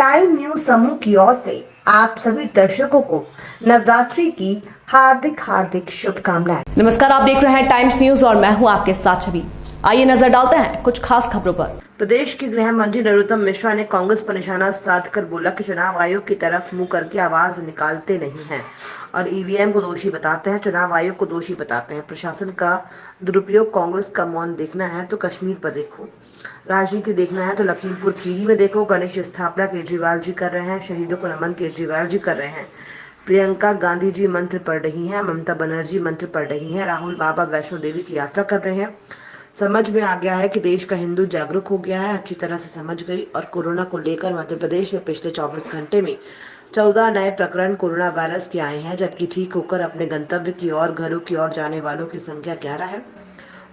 Time news समूह की ओर से आप सभी दर्शकों को नवरात्रि की हार्दिक हार्दिक शुभकामनाएं। नमस्कार, आप देख रहे हैं टाइम्स न्यूज और मैं हूं आपके साथ छवि। आइए नजर डालते हैं कुछ खास खबरों पर। प्रदेश के गृह मंत्री नरोत्तम मिश्रा ने कांग्रेस पर निशाना साधकर बोला कि चुनाव आयोग की तरफ मुंह करके आवाज निकालते नहीं हैं और ईवीएम को दोषी बताते हैं, चुनाव आयोग को दोषी बताते हैं। प्रशासन का दुरुपयोग कांग्रेस का मौन देखना है तो कश्मीर पर देखो, राजनीति देखना है तो लखीमपुर खीरी में देखो। गणेश स्थापना केजरीवाल जी कर रहे हैं, शहीदों को नमन केजरीवाल जी कर रहे हैं, प्रियंका गांधी जी मंत्र पढ़ रही हैं, ममता बनर्जी मंत्र पढ़ रही हैं, राहुल बाबा वैष्णो देवी की यात्रा कर रहे हैं। समझ में आ गया है कि देश का हिंदू जागरूक हो गया है, अच्छी तरह से समझ गई। और कोरोना को लेकर मध्य प्रदेश में पिछले 24 घंटे में 14 नए प्रकरण कोरोना वायरस के आए हैं, जबकि ठीक होकर अपने गंतव्य की ओर घरों की ओर जाने वालों की संख्या 11 है।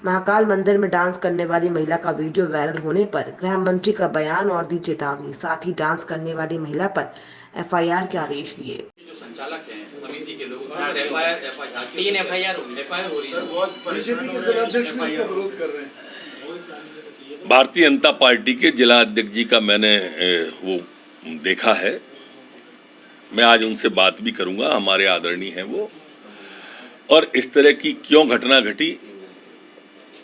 महाकाल मंदिर में डांस करने वाली महिला का वीडियो वायरल होने पर गृह मंत्री का बयान और दी चेतावनी, साथ ही डांस करने वाली महिला पर एफआईआर के आदेश दिए। जो संचालक हैं समिति के लोग तीन एफआईआर हो रही है, बीजेपी के जिला अध्यक्ष भी इसका विरोध कर रहे हैं। भारतीय जनता पार्टी के जिला अध्यक्ष जी का मैंने वो देखा है, मैं आज उनसे बात भी करूंगा, हमारे आदरणीय हैं वो, और इस तरह की क्यों घटना घटी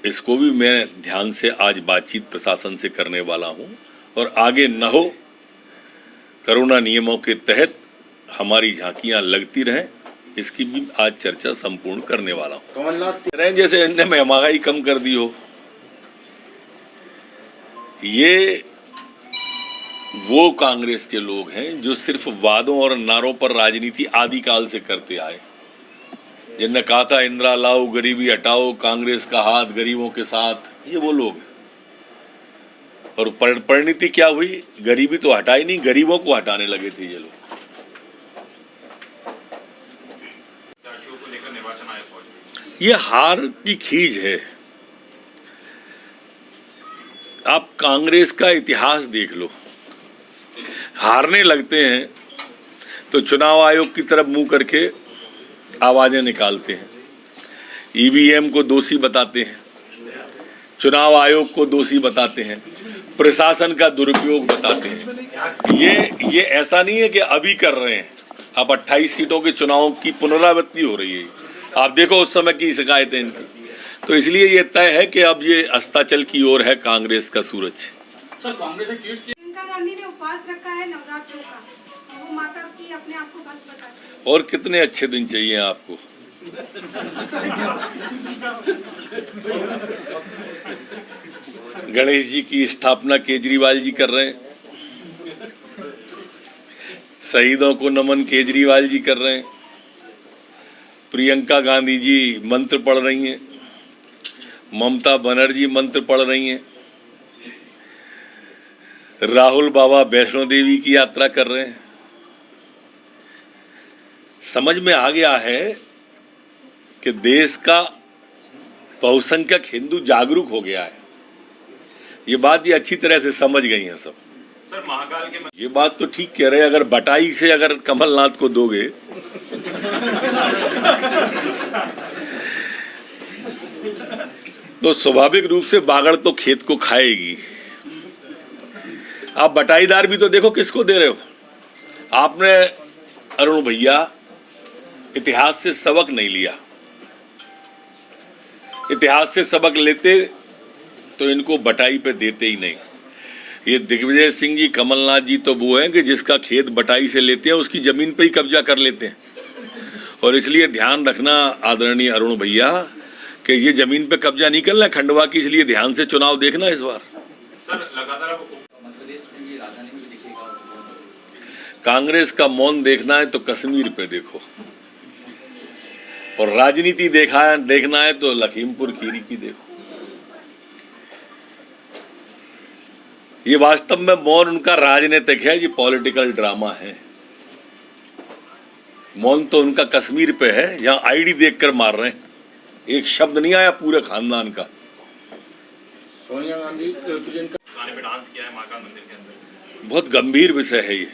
इसको भी मैं ध्यान से आज बातचीत प्रशासन से करने वाला हूं, और आगे न हो कोरोना नियमों के तहत हमारी झांकियां लगती रहें, इसकी भी आज चर्चा संपूर्ण करने वाला हूं। कमलनाथ रहे जैसे इनने महंगाई कम कर दी हो, ये वो कांग्रेस के लोग हैं जो सिर्फ वादों और नारों पर राजनीति आदिकाल से करते आए, जिनने कहा था इंदिरा लाओ, गरीबी हटाओ, कांग्रेस का हाथ गरीबों के साथ, ये वो लोग हैं। और परिणति क्या हुई? गरीबी तो हटाई नहीं, गरीबों को हटाने लगे थे ये लोग। ये हार की खीज है। आप कांग्रेस का इतिहास देख लो, हारने लगते हैं तो चुनाव आयोग की तरफ मुंह करके आवाजें निकालते हैं, ईवीएम को दोषी बताते हैं, चुनाव आयोग को दोषी बताते हैं, प्रशासन का दुरुपयोग बताते हैं। ये ऐसा नहीं है कि अभी कर रहे हैं, अब 28 सीटों के चुनाव की पुनरावृत्ति हो रही है। आप देखो उस समय की शिकायतें इनकी, तो इसलिए ये तय है कि अब ये अस्ताचल की ओर है कांग्रेस का सूरज। सर कांग्रेस ने ट्वीट किया, प्रियंका गांधी ने उपवास रखा है नवरात्रों का, वो माता की अपने आप को भक्त बताती है। और कितने अच्छे दिन चाहिए आपको? गणेश जी की स्थापना केजरीवाल जी कर रहे हैं, शहीदों को नमन केजरीवाल जी कर रहे हैं, प्रियंका गांधी जी मंत्र पढ़ रही हैं, ममता बनर्जी मंत्र पढ़ रही हैं, राहुल बाबा वैष्णो देवी की यात्रा कर रहे हैं। समझ में आ गया है कि देश का बहुसंख्यक हिंदू जागरूक हो गया है। ये बात ये अच्छी तरह से समझ गई हैं सब। सर महाकाल के ये बात तो ठीक कह रहे हैं, अगर बटाई से अगर कमलनाथ को दोगे तो स्वाभाविक रूप से बागड़ तो खेत को खाएगी। आप बटाईदार भी तो देखो किसको दे रहे हो। आपने अरुण भैया इतिहास से सबक नहीं लिया, इतिहास से सबक लेते तो इनको बटाई पे देते ही नहीं। ये दिग्विजय सिंह जी, कमलनाथ जी तो वो हैं कि जिसका खेत बटाई से लेते हैं उसकी जमीन पे ही कब्जा कर लेते हैं। और इसलिए ध्यान रखना आदरणीय अरुण भैया कि ये जमीन पे कब्जा नहीं करना खंडवा की, इसलिए ध्यान से चुनाव देखना इस बार। सर लगातार मध्य प्रदेश में भी राजधानी में दिखेगा। कांग्रेस का मौन देखना है तो कश्मीर पे देखो, और राजनीति देखना है तो लखीमपुर खीरी की देखो। ये वास्तव में मौन उनका राजनीतिक है, ये पॉलिटिकल ड्रामा है। मौन तो उनका कश्मीर पे है, जहां आईडी देखकर मार रहे हैं, एक शब्द नहीं आया पूरे खानदान का। सोनिया गांधी प्रियंका गाने पे डांस किया है महाकाल मंदिर के अंदर। बहुत गंभीर विषय है ये,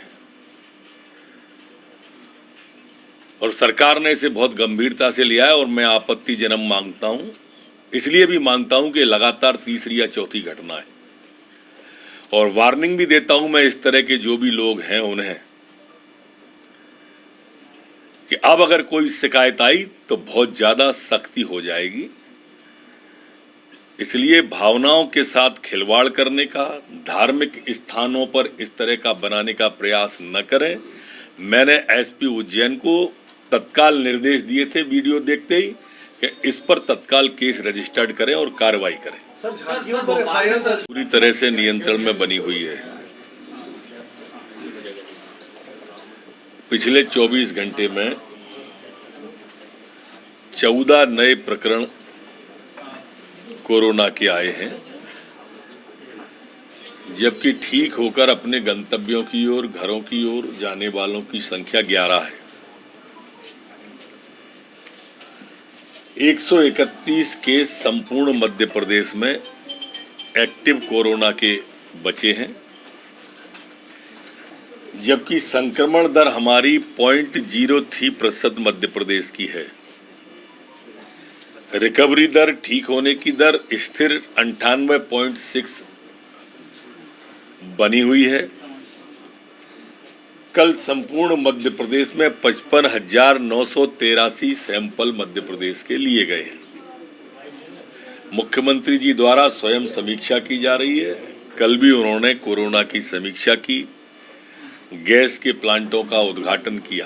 और सरकार ने इसे बहुत गंभीरता से लिया है, और मैं आपत्ति जन्म मांगता हूं, इसलिए भी मानता हूं कि लगातार तीसरी या चौथी घटना है। और वार्निंग भी देता हूं मैं इस तरह के जो भी लोग हैं उन्हें कि अब अगर कोई शिकायत आई तो बहुत ज्यादा सख्ती हो जाएगी। इसलिए भावनाओं के साथ खिलवाड़ करने का, धार्मिक स्थानों पर इस तरह का बनाने का प्रयास न करें। मैंने एसपी उज्जैन को तत्काल निर्देश दिए थे वीडियो देखते ही कि इस पर तत्काल केस रजिस्टर्ड करें और कार्रवाई करें। सर झांकियों पर एफआईआर पूरी तरह से नियंत्रण में बनी हुई है। पिछले 24 घंटे में 14 नए प्रकरण कोरोना के आए हैं, जबकि ठीक होकर अपने गंतव्यों की ओर, घरों की ओर जाने वालों की संख्या 11 है। 131 केस संपूर्ण मध्य प्रदेश में एक्टिव कोरोना के बचे हैं, जबकि संक्रमण दर हमारी 0.03% मध्य प्रदेश की है। रिकवरी दर, ठीक होने की दर स्थिर 98.6 बनी हुई है। कल संपूर्ण मध्य प्रदेश में 55,983 सैंपल मध्य प्रदेश के लिए गए हैं। मुख्यमंत्री जी द्वारा स्वयं समीक्षा की जा रही है। कल भी उन्होंने कोरोना की समीक्षा की, गैस के प्लांटों का उद्घाटन किया।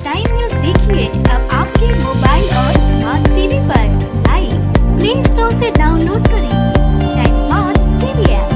टाइम न्यूज़ देखिए अब आपके मोबाइल और स्मार्ट टीवी पर। लाइव प्ले स्टोर से डाउनलोड करें टाइम स्मार्ट टीवी ऐप।